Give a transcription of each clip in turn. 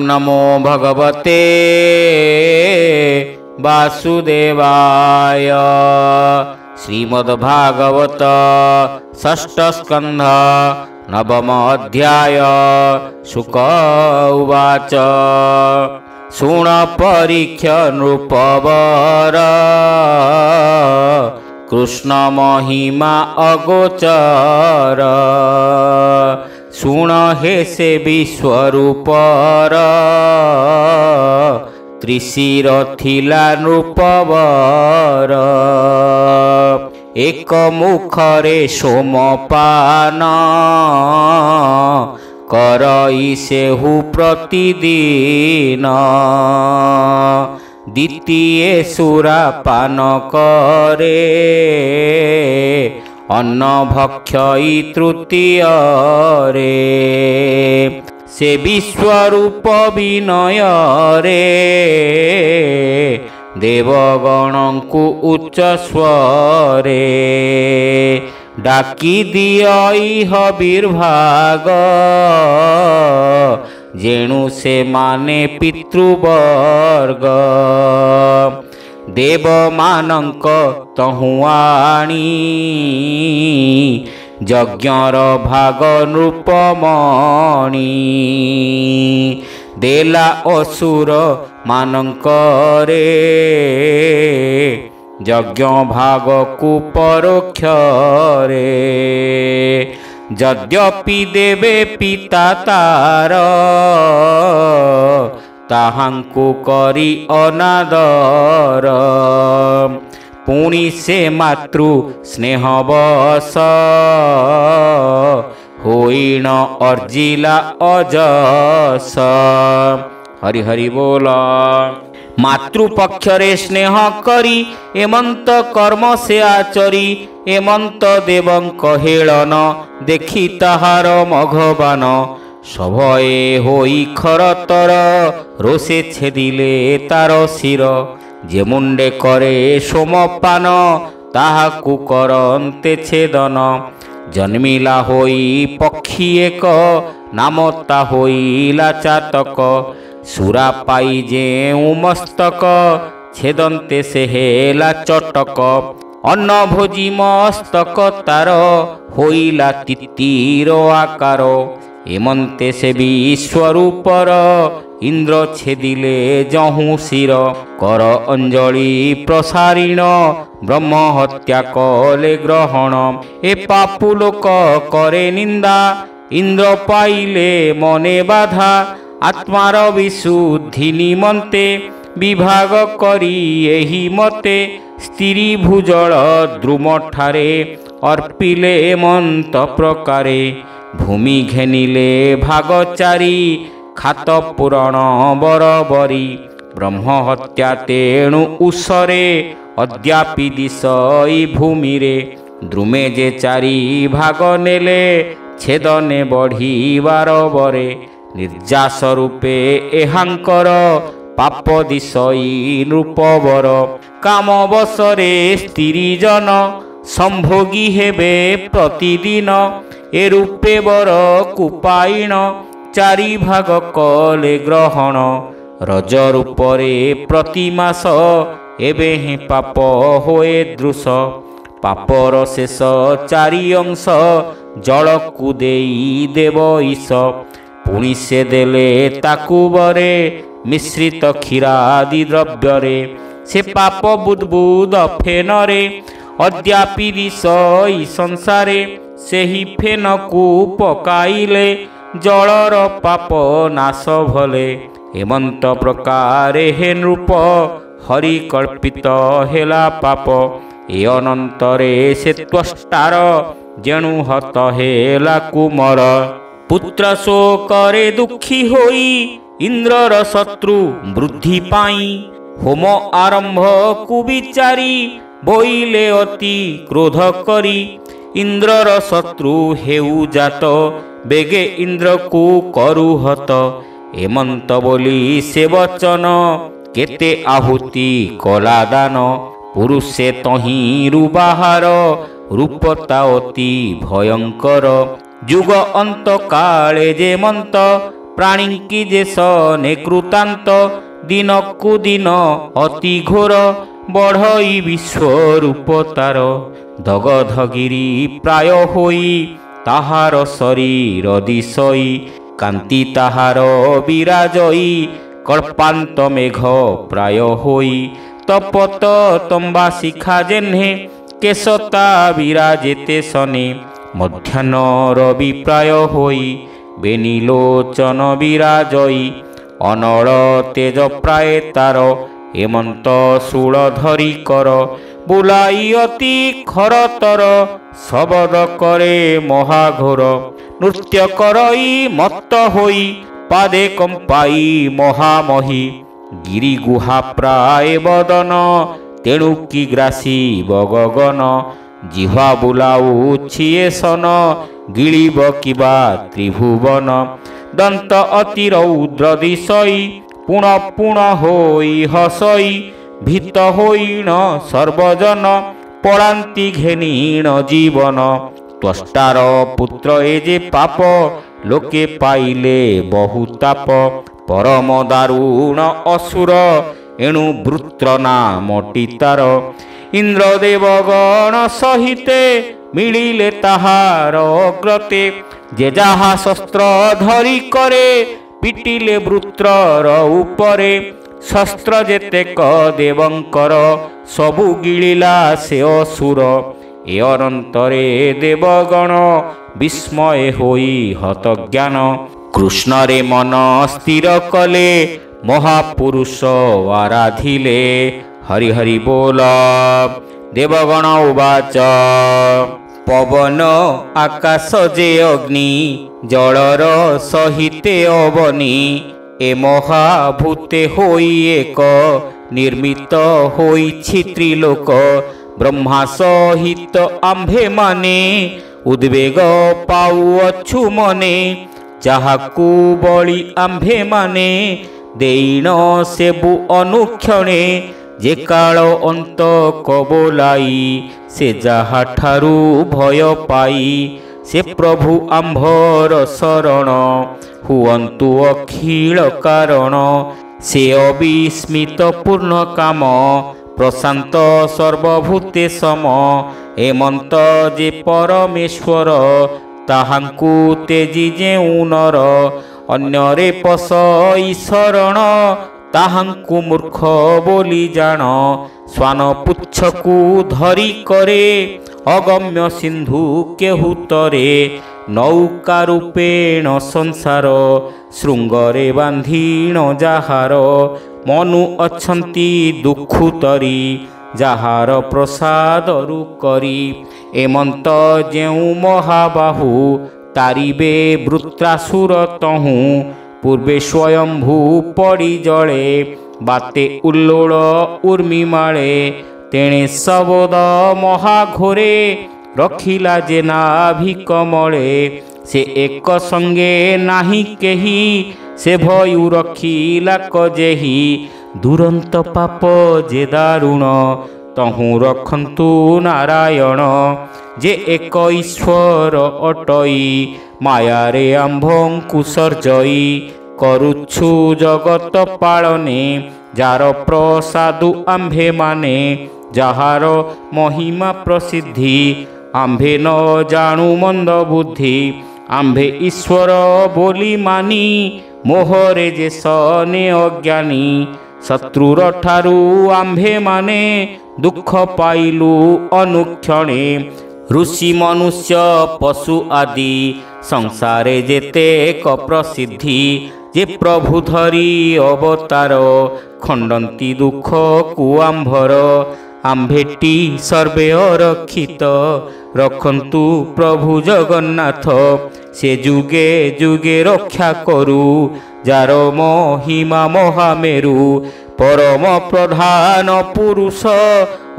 नमो भगवते वासुदेवाय। श्रीमद्भागवत षष्ठ स्कंध नवम अध्याय। शुक उवाच शुण परीक्ष नृपवर कृष्ण महिमा अगोचर। शुण हे से विश्वरूपर त्रिशिर थिला नृपवर। एक मुखरे सोमपान करई सेहु प्रतिदिन। द्वितीय सुरापान करे अन्न भक्षई तृतीय रे। से विश्वरूप विनय रे देवगणंकु उच्च स्वरे। डाकी दियई हबीर्भाग जेणु से माने पितृवर्ग। देव मानंक तहुआणी यज्ञर भाग नृपमणि। देला असुर मानंकरे यज्ञ भाग कु परोक्षरे। यद्यपि देवे पिता तार ताहांकु करी अनादर। पुणी से मातृ स्नेहवश होइण अर्जिला अजस। हरि हरि बोल। मातृपक्षरे स्नेह करी एमंत कर्म से आचरी। एमंत देवंक हेलन देखी ताहार मघवान। सभये होई खरतर रोषे छेदिले तार शिर। जे मुंडे करे सोमपान ताहाकु करन्ते छेदन। जन्मिला होई पक्षी एक नाम ता होइला चातक। सुरा पाई जेउ मस्तक छेदन्ते से हेला चटक। अन्न भोजी मस्तक तार होइला तितीर आकार। एमंते से विश्वरूपर इंद्र छेदिले जहु शिर। कर अंजलि प्रसारीण ब्रह्म हत्या कले ग्रहण। ए पापु लोक करे निंदा इंद्र पाइले मने बाधा। आत्मार विशुद्धि निमंते विभाग करी एहि मते। स्त्री भूजल द्रुम ठारे अर्पिले एमंत प्रकारे। भूमि घेनिले भाग चारी खात पुराण बरबरी। ब्रह्म हत्या तेणु उसरे अद्यापि दिशई भूमि रे। द्रुमे जे चारी भाग नेले छेदने बढ़िबार बरे। निर्जास रूपे एहांकर पाप दिशई नृपवर। काम बसरे स्त्री जन संभोगी हेबे प्रतिदिन। ए रूपे वर कुपाइण चारि भाग कले ग्रहण। रज रूपरे प्रतिमास एबे ही पाप होए दृश। पापर शेष चारि अंश जलकु देई देव ईश। पुणी से देले ताकु बरे मिश्रित क्षीरादि द्रव्यरे। से पाप बुद्बुद फेनरे अद्यापि दिशई संसारे। सेहि फेनकु पकाइले जलर पाप नाश भले। एमंत प्रकारे हे नृप हरि कल्पित हेला पाप। ए अनंतरे से त्वष्टार जेणु हत हेला कुमर। पुत्र शोकरे दुखी होई इंद्रर शत्रु वृद्धि पाई। होम आरंभ कुविचारी बोइले अति क्रोध करी। इंद्रर शत्रु हेउ जात बेगे इंद्र को करु हत। एमंत बोली से वचन केते आहुति कला दान। पुरुषे तहिरु बाहार रूपता अति भयंकर। जुग अंत काले जे मंत ପ୍ରାଣୀଙ୍କି ଯେ ସନେ କୃତାନ୍ତ ଦିନକୁ ଦିନ ଅତି ଘୋର ବଢ଼ଇ ବିଶ୍ୱରୂପ ତାର ଦଗଧଗିରି ପ୍ରାୟ ହୋଇ ତାହାର ଶରୀର ଦିଶଇ କାନ୍ତି ତାହାର ବିରାଜଇ କଳ୍ପାନ୍ତ ମେଘ ପ୍ରାୟ ହୋଇ ତପତ ତମ୍ବା ଶିଖା ଜେହ୍ନେ କେଶତା ବିରାଜେତେ ସନେ ମଧ୍ୟାହ୍ନ ରବି ପ୍ରାୟ ହୋଇ ବେନିଲୋଚନ ବିରାଜଇ ଅନଳ ତେଜ ପ୍ରାୟ ତାର ହେମନ୍ତ ଶୂଳ ଧରି କର ବୁଲାଇ ଅତି ଖରତର ଶବଦ କରେ ମହାଘୋର ନୃତ୍ୟ କରଇ ମତ୍ତ ହୋଇ ପାଦେ କମ୍ପାଇ ମହାମହି ଗିରି ଗୁହା ପ୍ରାୟ ବଦନ ତେଣୁ କି ଗ୍ରାସୀବ ଗଗନ ଜିହ୍ୱା ବୁଲାଉଛି ଏ ସନ ଗିଳିବ କିବା ତ୍ରିଭୁବନ ଦନ୍ତ ଅତି ରୌଦ୍ର ଦିଶଇ ପୁଣ ପୁଣ ହୋଇ ହସଇ ଭୀତ ହୋଇଣ ସର୍ବଜନ ପଳାନ୍ତି ଘେନିଣ ଜୀବନ ତ୍ୱଷ୍ଟାର ପୁତ୍ର ଏ ଯେ ପାପ ଲୋକେ ପାଇଲେ ବହୁତାପ ପରମ ଦାରୁଣ ଅସୁର ଏଣୁ ବୃତ୍ର ନାମଟି ତାର ଇନ୍ଦ୍ରଦେବଗଣ ସହିତେ ମିଳିଲେ ତାହାର ଅଗ୍ରତେ ଯେ ଯାହା ଶସ୍ତ୍ର ଧରି କରେ ପିଟିଲେ ବୃତ୍ରର ଉପରେ ଶସ୍ତ୍ର ଯେତେକ ଦେବଙ୍କର ସବୁ ଗିଳିଲା ସେ ଅସୁର ଏ ଅନନ୍ତରେ ଦେବଗଣ ବିସ୍ମୟ ହୋଇ ହତଜ୍ଞାନ କୃଷ୍ଣରେ ମନ ସ୍ଥିର କଲେ ମହାପୁରୁଷ ଆରାଧିଲେ ହରି ହରି ବୋଲ ଦେବଗଣ ଉବାଚ ପବନ ଆକାଶ ଯେ ଅଗ୍ନି ଜଳର ସହିତେ ଅବନି ଏ ମହାଭୂତେ ହୋଇ ଏକ ନିର୍ମିତ ହୋଇଛି ତ୍ରିଲୋକ ବ୍ରହ୍ମା ସହିତ ଆମ୍ଭେମାନେ ଉଦ୍ବେଗ ପାଉଅଛୁ ମନେ ଯାହାକୁ ବଳି ଆମ୍ଭେମାନେ ଦେଇଣ ସେବୁ ଅନୁକ୍ଷଣେ ଯେ କାଳ ଅନ୍ତ କବୋଲାଇ ସେ ଯାହାଠାରୁ ଭୟ ପାଇ ସେ ପ୍ରଭୁ ଆମ୍ଭର ଶରଣ ହୁଅନ୍ତୁ ଅଖିଳ କାରଣ ସେ ଅବିସ୍ମିତ ପୂର୍ଣ୍ଣ କାମ ପ୍ରଶାନ୍ତ ସର୍ବଭୂତେ ସମ ହେମନ୍ତ ଯେ ପରମେଶ୍ୱର ତାହାଙ୍କୁ ତେଜି ଯେଉଁ ନର ଅନ୍ୟରେ ପଶଇ ଶରଣ ତାହାଙ୍କୁ ମୂର୍ଖ ବୋଲି ଜାଣ ଶ୍ୱାନ ପୁଚ୍ଛକୁ ଧରି କରେ ଅଗମ୍ୟ ସିନ୍ଧୁ କେହୁତରେ ନୌକା ରୂପେଣ ସଂସାର ଶୃଙ୍ଗରେ ବାନ୍ଧିଣ ଯାହାର ମନୁ ଅଛନ୍ତି ଦୁଃଖୁତରି ଯାହାର ପ୍ରସାଦରୁ କରି ଏମନ୍ତ ଯେଉଁ ମହାବାହୁ ତାରିବେ ବୃତ୍ରାସୁର ତହୁଁ ପୂର୍ବେ ସ୍ୱୟମ୍ଭୁ ପଡ଼ି ଜଳେ ବାତେ ଉଲ୍ଲୋଳ ଉର୍ମିମାଳେ ତେଣେ ଶବଦ ମହାଘୋରେ ରଖିଲା ଯେ ନାଭି କମଳେ ସେ ଏକ ସଙ୍ଗେ ନାହିଁ କେହି ସେ ଭୟୁ ରଖିଲା କଜେହି ଦୁରନ୍ତ ପାପ ଯେ ଦାରୁଣ ତହୁଁ ରଖନ୍ତୁ ନାରାୟଣ ଯେ ଏକ ଈଶ୍ୱର ଅଟଇ ମାୟାରେ ଆମ୍ଭଙ୍କୁ ସର୍ଜଇ କରୁଛୁ ଜଗତ ପାଳନେ ଯାର ପ୍ରସାଦୁ ଆମ୍ଭେମାନେ ଯାହାର ମହିମା ପ୍ରସିଦ୍ଧି ଆମ୍ଭେ ନ ଜାଣୁ ମନ୍ଦ ବୁଦ୍ଧି ଆମ୍ଭେ ଈଶ୍ୱର ବୋଲି ମାନି ମୋହରେ ଯେ ସନେ ଅଜ୍ଞାନୀ ଶତ୍ରୁର ଠାରୁ ଆମ୍ଭେମାନେ ଦୁଃଖ ପାଇଲୁ ଅନୁକ୍ଷଣେ ଋଷି ମନୁଷ୍ୟ ପଶୁ ଆଦି ସଂସାରେ ଯେତେକ ପ୍ରସିଦ୍ଧି ଯେ ପ୍ରଭୁ ଧରି ଅବତାର ଖଣ୍ଡନ୍ତି ଦୁଃଖକୁ ଆମ୍ଭର ଆମ୍ଭେଟି ସର୍ବେ ଅରକ୍ଷିତ ରଖନ୍ତୁ ପ୍ରଭୁ ଜଗନ୍ନାଥ ସେ ଯୁଗେ ଯୁଗେ ରକ୍ଷା କରୁ ଯାର ମହିମା ମହାମେରୁ ପରମ ପ୍ରଧାନ ପୁରୁଷ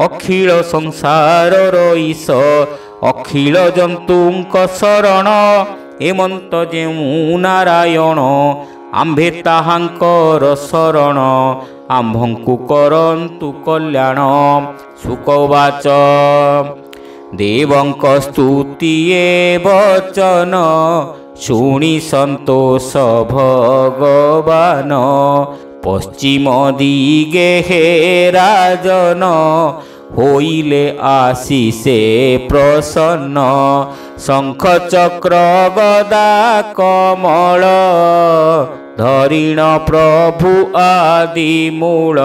ଅଖିଳ ସଂସାରର ଈଶ ଅଖିଳ ଜନ୍ତୁଙ୍କ ଶରଣ ହେମନ୍ତ ଯେଉଁ ନାରାୟଣ ଆମ୍ଭେ ତାହାଙ୍କର ଶରଣ ଆମ୍ଭଙ୍କୁ କରନ୍ତୁ କଲ୍ୟାଣ ଶୁକବାଚ ଦେବଙ୍କ ସ୍ତୁତି ଏ ବଚନ ଶୁଣି ସନ୍ତୋଷ ଭଗବାନ ପଶ୍ଚିମ ଦିଗେ ହେ ରାଜନ ହୋଇଲେ ଆସି ସେ ପ୍ରସନ୍ନ ଶଙ୍ଖ ଚକ୍ର ଗଦା କମଳ ଧରିଣ ପ୍ରଭୁ ଆଦି ମୂଳ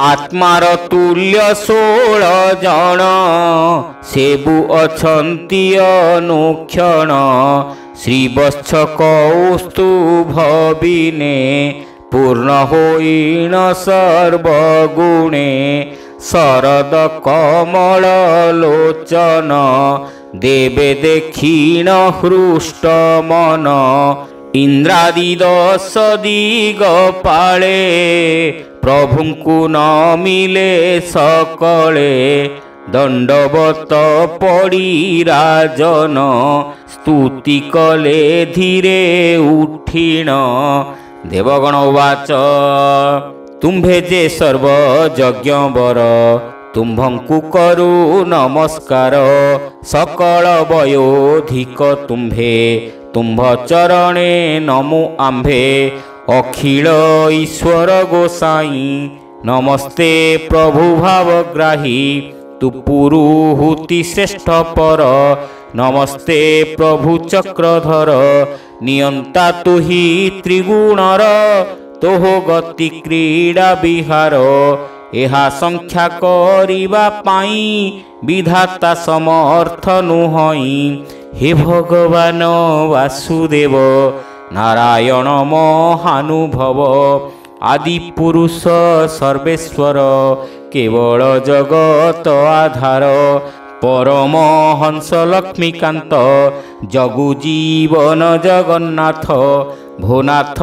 ଆତ୍ମାର ତୁଲ୍ୟ 16 ଜଣ ସେବୁ ଅଛନ୍ତି ଅନୁକ୍ଷଣ ଶ୍ରୀବତ୍ସ କୌସ୍ତୁଭ ବିନେ ପୂର୍ଣ୍ଣ ହୋଇଣ ସର୍ବଗୁଣେ ଶରଦ କମଳ ଲୋଚନ ଦେବେ ଦେଖିଣ ହୃଷ୍ଟ ମନ ଇନ୍ଦ୍ରାଦି 10 ଦିଗ ପାଳେ ପ୍ରଭୁଙ୍କୁ ନ ମିଲେ ସକଳେ ଦଣ୍ଡବତ ପଡ଼ି ରାଜନ ସ୍ତୁତି କଲେ ଧୀରେ ଉଠିଣ ଦେବଗଣ ଉବାଚ ତୁମ୍ଭେ ଯେ ସର୍ବଯଜ୍ଞବର ତୁମ୍ଭଙ୍କୁ କରୁ ନମସ୍କାର ସକଳ ବୟୋଧିକ ତୁମ୍ଭେ ତୁମ୍ଭ ଚରଣେ ନମୁ ଆମ୍ଭେ ଅଖିଳ ଈଶ୍ୱର ଗୋସାଇଁ ନମସ୍ତେ ପ୍ରଭୁ ଭାବଗ୍ରାହୀ ତୁ ପୁରୁହୁତି ଶ୍ରେଷ୍ଠ ପର ନମସ୍ତେ ପ୍ରଭୁ ଚକ୍ରଧର ନିୟନ୍ତା ତୁହି ତ୍ରିଗୁଣର ତୋହ ଗତି କ୍ରୀଡ଼ା ବିହାର ଏହା ସଂଖ୍ୟା କରିବା ପାଇଁ ବିଧାତା ସମର୍ଥ ନୁହଇଁ ହେ ଭଗବାନ ବାସୁଦେବ ନାରାୟଣ ମହାନୁଭବ ଆଦି ପୁରୁଷ ସର୍ବେଶ୍ୱର କେବଳ ଜଗତ ଆଧାର ପରମହଂସ ଲକ୍ଷ୍ମୀକାନ୍ତ ଜଗୁ ଜୀବନ ଜଗନ୍ନାଥ ଭୋନାଥ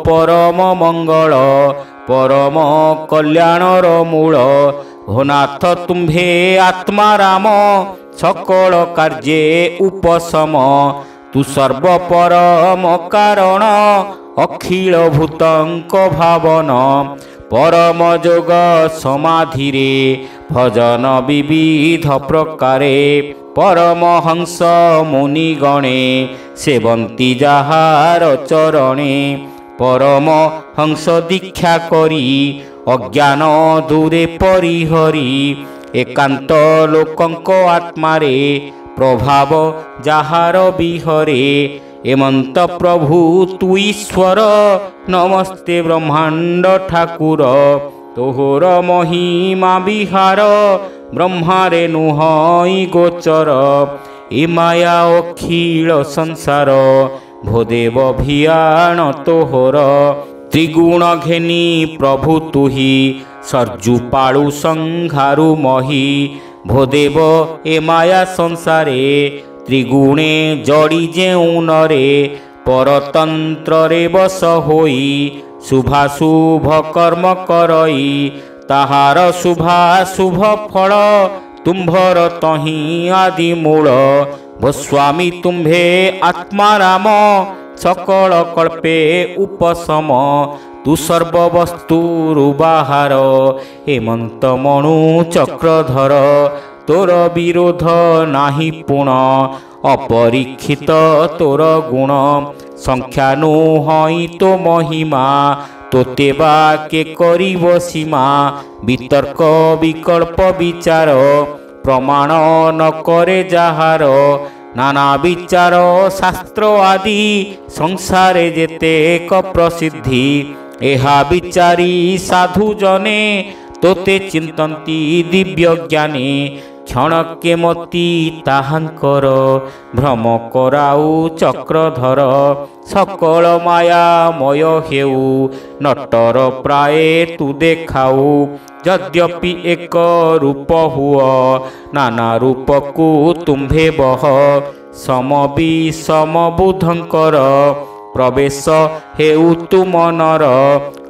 ପରମ ମଙ୍ଗଳ ପରମ କଲ୍ୟାଣର ମୂଳ ଭୋନାଥ ତୁମ୍ଭେ ଆତ୍ମାରାମ ସକଳ କାର୍ଯ୍ୟେ ଉପଶମ ତୁ ସର୍ବପରମ କାରଣ ଅଖିଳ ଭୂତଙ୍କ ଭାବନ ପରମ ଯୋଗ ସମାଧିରେ ଭଜନ ବିବିଧ ପ୍ରକାରେ ପରମହଂସ ମୁନିଗଣେ ସେବନ୍ତି ଯାହାର ଚରଣେ ପରମହଂସ ଦୀକ୍ଷା କରି ଅଜ୍ଞାନ ଦୂରେ ପରିହରି ଏକାନ୍ତ ଲୋକଙ୍କ ଆତ୍ମାରେ ପ୍ରଭାବ ଯାହାର ବିହରେ ଏମନ୍ତ ପ୍ରଭୁ ତୁ ଈଶ୍ୱର ନମସ୍ତେ ବ୍ରହ୍ମାଣ୍ଡ ଠାକୁର ତୋହର ମହିମା ବିହାର ବ୍ରହ୍ମାରେ ନୁହଁଇ ଗୋଚର ଏ ମାୟା ଅଖିଳ ସଂସାର ଭୋଦେବ ଭିଆଣ ତୋହର ତ୍ରିଗୁଣ ଘେନି ପ୍ରଭୁ ତୁହି ସର୍ଜୁ ପାଳୁ ସଂଘାରୁ ମହି ଭୋଦେବ ଏ ମାୟା ସଂସାରେ ତ୍ରିଗୁଣେ ଜଡ଼ି ଯେଉଁ ନରେ ପରତନ୍ତ୍ରରେ ବଶ ହୋଇ ଶୁଭାଶୁଭ କର୍ମ କରଇ ତାହାର ଶୁଭାଶୁଭ ଫଳ ତୁମ୍ଭର ତହିଁ ଆଦି ମୂଳ ଗୋସ୍ୱାମୀ ତୁମ୍ଭେ ଆତ୍ମାରାମ ସକଳ କଳ୍ପେ ଉପଶମ ତୁ ସର୍ବବସ୍ତୁରୁ ବାହାର ହେମନ୍ତ ମଣୁ ଚକ୍ରଧର ତୋର ବିରୋଧ ନାହିଁ ପୁଣ ଅପରୀକ୍ଷିତ ତୋର ଗୁଣ ସଂଖ୍ୟା ନୁହଁଇ ତୋ ମହିମା ତୋତେ ବା କେ କରିବ ସୀମା ବିତର୍କ ବିକଳ୍ପ ବିଚାର ପ୍ରମାଣ ନ କରେ ଯାହାର ନାନା ବିଚାର ଶାସ୍ତ୍ର ଆଦି ସଂସାରେ ଯେତେକ ପ୍ରସିଦ୍ଧି ଏହା ବିଚାରି ସାଧୁ ଜନେ ତୋତେ ଚିନ୍ତନ୍ତି ଦିବ୍ୟ ଜ୍ଞାନୀ କ୍ଷଣକେ ମତି ତାହାଙ୍କର ଭ୍ରମ କରାଉ ଚକ୍ରଧର ସକଳ ମାୟାମୟ ହେଉ ନଟର ପ୍ରାୟ ତୁ ଦେଖାଉ ଯଦ୍ୟପି ଏକ ରୂପ ହୁଅ ନାନା ରୂପକୁ ତୁମ୍ଭେ ବହ ସମବିଷମ ବୁଦ୍ଧଙ୍କର ପ୍ରବେଶ ହେଉ ତୁ ମନର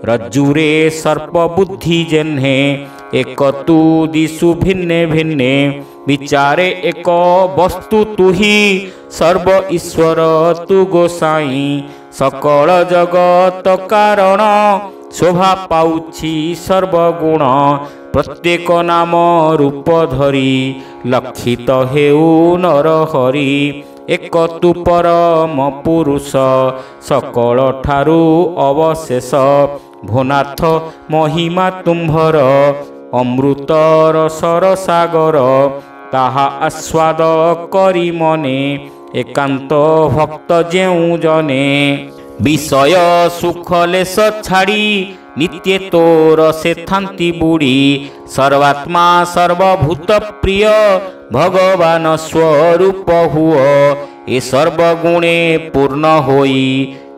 ରଜ୍ଜୁରେ ସର୍ପ ବୁଦ୍ଧି ଯେହ୍ନେ ଏକ ତୁ ଦିଶୁ ଭିନ୍ନେ ଭିନ୍ନେ ବିଚାରେ ଏକ ବସ୍ତୁ ତୁହି ସର୍ବ ଈଶ୍ୱର ତୁ ଗୋସାଇଁ ସକଳ ଜଗତ କାରଣ ଶୋଭା ପାଉଛି ସର୍ବଗୁଣ ପ୍ରତ୍ୟେକ ନାମ ରୂପ ଧରି ଲକ୍ଷିତ ହେଉ ନର ହରି ଏକ ତୁ ପରମ ପୁରୁଷ ସକଳ ଠାରୁ ଅବଶେଷ। ଭୋନାଥ ମହିମା ତୁମ୍ଭର ଅମୃତ ରସର ସାଗର। ତାହା ଆସ୍ୱାଦ କରି ମନେ ଏକାନ୍ତ ଭକ୍ତ ଯେଉଁ ଜନେ। ବିଷୟ ସୁଖ ଲେଶ ଛାଡ଼ି ନିତ୍ୟ ତୋର ସେ ଥାନ୍ତି ବୁଡ଼ି। ସର୍ବାତ୍ମା ସର୍ବଭୂତ ପ୍ରିୟ ଭଗବାନ ସ୍ୱରୂପ ହୁଅ। ଏ ସର୍ବଗୁଣେ ପୂର୍ଣ୍ଣ ହୋଇ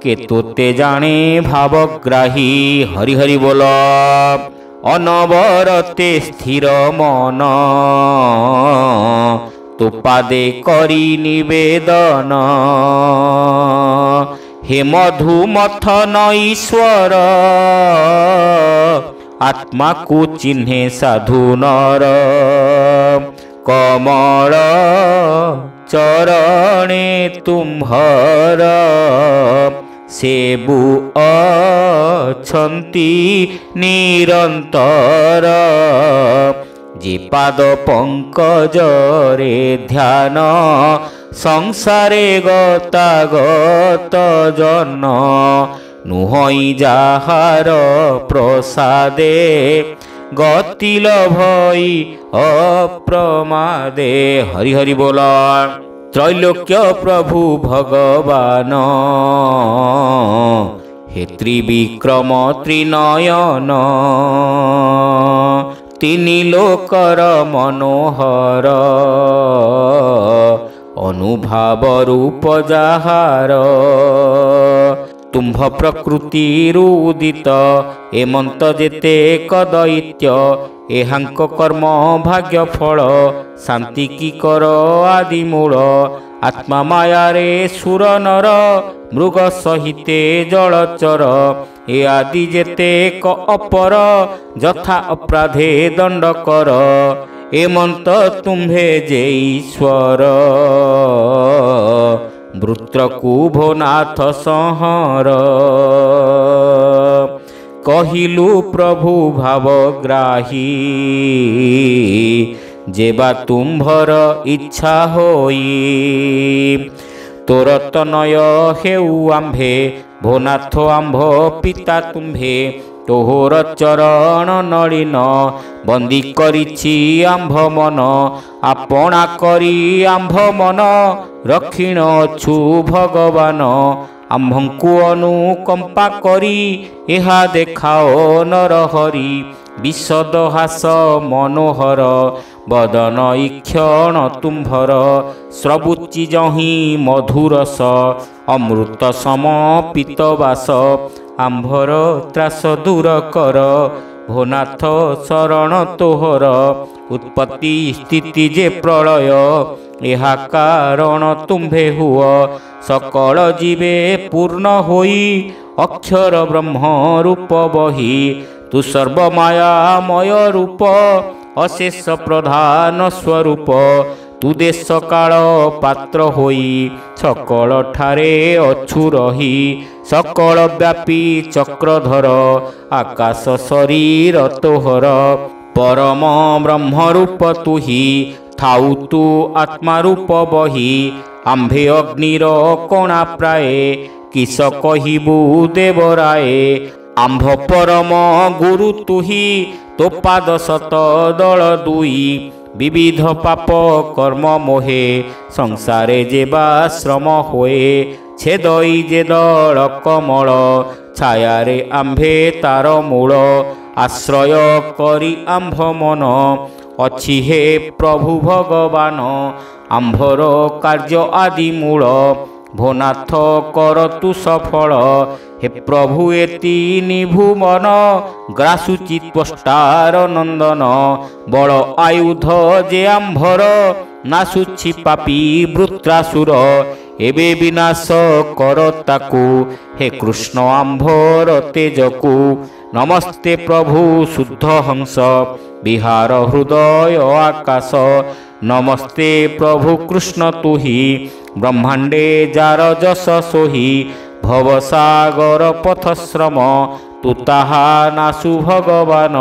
କେ ତୋତେ ଜାଣେ ଭାବଗ୍ରାହୀ। ହରି ହରି ବୋଲ। ଅନବରତେ ସ୍ଥିର ମନ ତୋ ପାଦେ କରି ନିବେଦନ। ହେ ମଧୁମଥନ ଈଶ୍ୱର ଆତ୍ମାକୁ ଚିହ୍ନେ ସାଧୁ ନର। କମଳ ଚରଣେ ତୁମ୍ଭର ସେବୁ ଅଛନ୍ତି ନିରନ୍ତର। ଯେ ପାଦ ପଙ୍କଜରେ ଧ୍ୟାନ ସଂସାରେ ଗତାଗତ ଜନ। ନୁହଁଇ ଯାହାର ପ୍ରସାଦେ ଗତିଲ ଭଇ ଅପ୍ରମାଦେ। ହରି ହରି ବୋଲ। ତ୍ରୈଲୋକ୍ୟ ପ୍ରଭୁ ଭଗବାନ ହେ ତ୍ରିବିକ୍ରମ ତ୍ରିନୟନ। ତିନି ଲୋକର ମନୋହର ଅନୁଭାବ ରୂପ ଯାହାର। ତୁମ୍ଭ ପ୍ରକୃତିରୁ ଉଦିତ ଏମନ୍ତ ଯେତେ ଦୈତ୍ୟ। ଏହାଙ୍କ କର୍ମ ଭାଗ୍ୟ ଫଳ ଶାନ୍ତି କି କର ଆଦି ମୂଳ। ଆତ୍ମା ମାୟାରେ ସୁର ନର ମୃଗ ସହିତେ ଜଳଚର। ଏ ଆଦି ଯେତେ ଅପର ଯଥା ଅପରାଧେ ଦଣ୍ଡ କର। ଏମନ୍ତ ତୁମ୍ଭେ ଯେ ଈଶ୍ୱର ବୃତ୍ରକୁ ଭୋନାଥ ସଂହର। କହିଲୁ ପ୍ରଭୁ ଭାବଗ୍ରାହୀ ଯେବା ତୁମ୍ଭର ଇଚ୍ଛା ହୋଇ। ତୋର ତନୟ ହେଉ ଆମ୍ଭେ ଭୋନାଥ ଆମ୍ଭ ପିତା ତୁମ୍ଭେ। ତୋହର ଚରଣ ନଳିନ ବନ୍ଦୀ କରିଛି ଆମ୍ଭ ମନ। ଆପଣା କରି ଆମ୍ଭ ମନ ରକ୍ଷିଣ ଅଛୁ ଭଗବାନ। ଆମ୍ଭଙ୍କୁ ଅନୁକମ୍ପା କରି ଏହା ଦେଖାଅ ନରହରି। ବିଶଦ ହାସ ମନୋହର ବଦନ ଇକ୍ଷଣ ତୁମ୍ଭର। ସ୍ରବୁଚି ଯହିଁ ମଧୁରସ ଅମୃତ ସମ ପିତବାସ। ଆମ୍ଭର ତ୍ରାସ ଦୂର କର ଭୋନାଥ ଶରଣ ତୋହର। ଉତ୍ପତ୍ତି ସ୍ଥିତି ଯେ ପ୍ରଳୟ ଏହା କାରଣ ତୁମ୍ଭେ ହୁଅ। ସକଳ ଜୀବେ ପୂର୍ଣ୍ଣ ହୋଇ ଅକ୍ଷର ବ୍ରହ୍ମ ରୂପ ବହି। ତୁ ସର୍ବମାୟାମୟ ରୂପ ଅଶେଷ ପ୍ରଧାନ ସ୍ୱରୂପ। ତୁ ଦେଶ କାଳ ପାତ୍ର ହୋଇ ସକଳ ଠାରେ ଅଛୁ ରହି। ସକଳ ବ୍ୟାପୀ ଚକ୍ରଧର ଆକାଶ ଶରୀର ତୋହର। ପରମ ବ୍ରହ୍ମ ରୂପ ତୁହି ଥାଉ ତୁ ଆତ୍ମା ରୂପ ବହି। ଆମ୍ଭେ ଅଗ୍ନିର କଣା ପ୍ରାଏ କିସ କହିବୁ ଦେବରାଏ। ଆମ୍ଭ ପରମ ଗୁରୁ ତୁହି ତୋ ପାଦ ଶତ ଦଳ ଦୁଇ। ବିବିଧ ପାପ କର୍ମ ମୋହେ ସଂସାରେ ଯେବା ଶ୍ରମ ହୋଏ। ଛେଦଇ ଯେ ଦଳ କମଳ ଛାୟାରେ ଆମ୍ଭେ ତାର ମୂଳ। ଆଶ୍ରୟ କରି ଆମ୍ଭ ମନ ଅଛି ହେ ପ୍ରଭୁ ଭଗବାନ। ଆମ୍ଭର କାର୍ଯ୍ୟ ଆଦି ମୂଳ ଭୋନାଥ କର ତୁ ସଫଳ। ହେ ପ୍ରଭୁ ଏତି ନିଭୁମନ ଗ୍ରାସୁଚି ତ୍ୱଷ୍ଟାର ନନ୍ଦନ। ବଳ ଆୟୁଧ ଯେ ଆମ୍ଭର ନାସୁଛି ପାପୀ ବୃତ୍ରାସୁର। ଏବେ ବିନାଶ କର ତାକୁ ହେ କୃଷ୍ଣ ଆମ୍ଭର ତେଜକୁ। ନମସ୍ତେ ପ୍ରଭୁ ଶୁଦ୍ଧ ହଂସ ବିହାର ହୃଦୟ ଆକାଶ। ନମସ୍ତେ ପ୍ରଭୁ କୃଷ୍ଣ ତୁହି ବ୍ରହ୍ମାଣ୍ଡେ ଯାର ଯଶ સોହି। ଭବସାଗର ପଥଶ୍ରମ ତୁ ତାହା ନାସୁ ଭଗବାନ।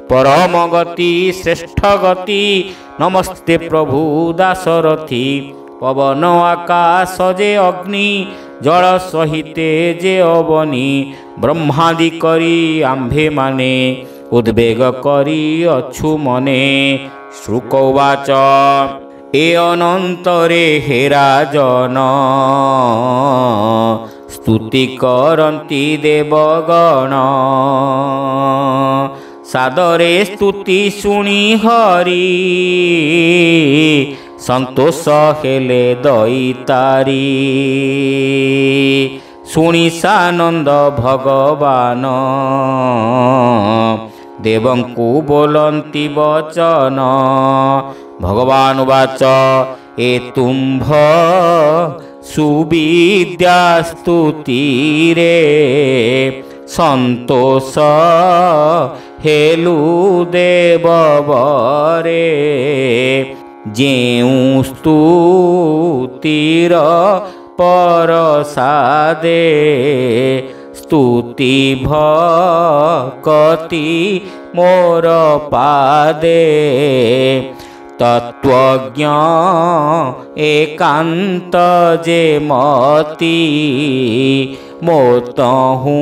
ପରମ ଗତି ଶ୍ରେଷ୍ଠ ଗତି ନମସ୍ତେ ପ୍ରଭୁ ଦାସରଥି। पवन आकाश जे अग्नि जल सहिते जे अवनी ब्रह्मादि करी आम्भे माने उद्वेग करी अछु मने। शुक उवाच ए अनंतरे हे राजन स्तुति करन्ति देवगण सादरे स्तुति शुणी हरि संतोष हेले दैतारी। शुणी सानंद भगवान देवंकु बोलन्ति वचन। भगवान उवाच ए तुम्भ सुविद्या स्तुति रे संतोष हेलु देववरे। जेउ स्तुतिर परसादे स्तुति भक्ति मोर पादे। तत्वज्ञ एकांत जे मति मोतहु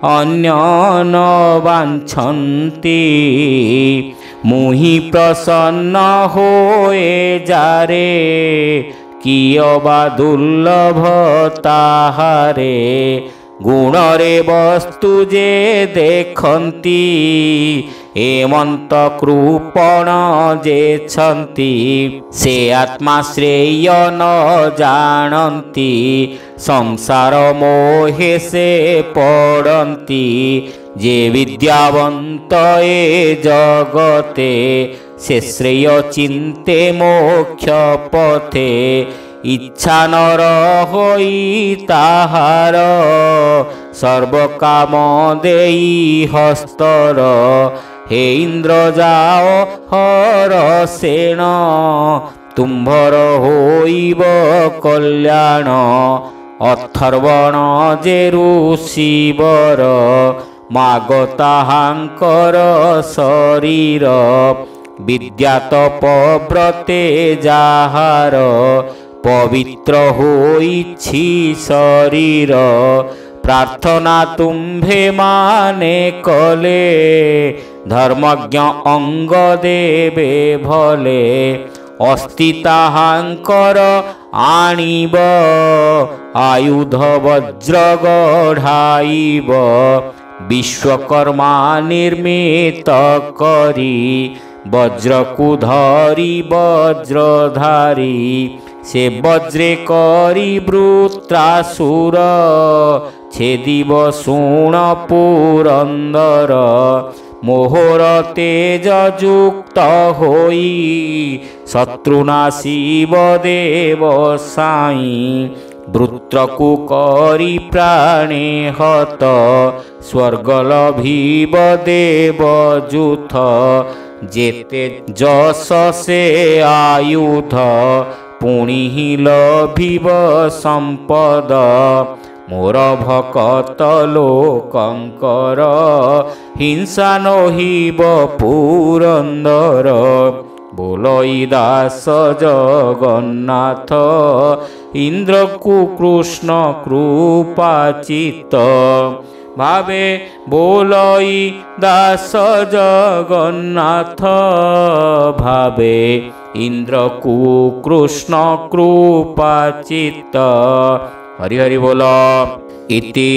अन्य न वांछन्ति। मुहि प्रसन्न होए जारे कियबा दुर्लभ ताहारे। गुणरे वस्तु जे देखन्ति हेमंत कृपण जे छन्ति। से आत्मा श्रेय न जानन्ति संसार मोहे से पड़न्ति। जे विद्यावंत ए जगते से श्रेय चिंते मोक्ष पथे। इच्छा नर होई ताहार सर्व काम देई हस्तर। हे इंद्र जाओ हर सेन तुम्भर होइब कल्याण। अथर्वण जे ऋषिवर माग ताहांकर शरीर। विद्या तप व्रते जाहार पवित्र होइछि शरीर। प्रार्थना तुम्भे माने कले धर्मज्ञ अंग देवे भले। अस्ति ताहांकर आनिब आयुध वज्र गढ़ाइब। विश्वकर्मा निर्मित करी वज्र को धरी वज्रधारी। से वज्रे करी वृत्रासुर छेदिब शुण पुरंदर। मोहर तेज युक्त होई शत्रुनाशिब देव साई। वृत्रकु करी प्राणे हत स्वर्ग लभिब देवजूथ। जेते जस से आयुध पुणी लभिब संपद। मोर भकत लोकंकर हिंसा नहिब पुरंदर। बोलई दास जगन्नाथ इंद्र को कृष्ण कृपाचित। भावे बोलई दास जगन्नाथ भावे इंद्र को कृष्ण कृपाचित। हरि हरि बोल। इति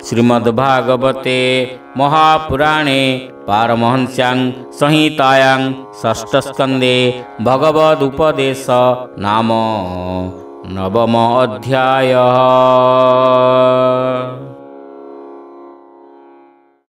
श्रीमद्भागवते महापुराणे पारमहंस्यां संहितायां षष्ठस्कन्धे भगवदुपदेश नाम 9 अध्यायः।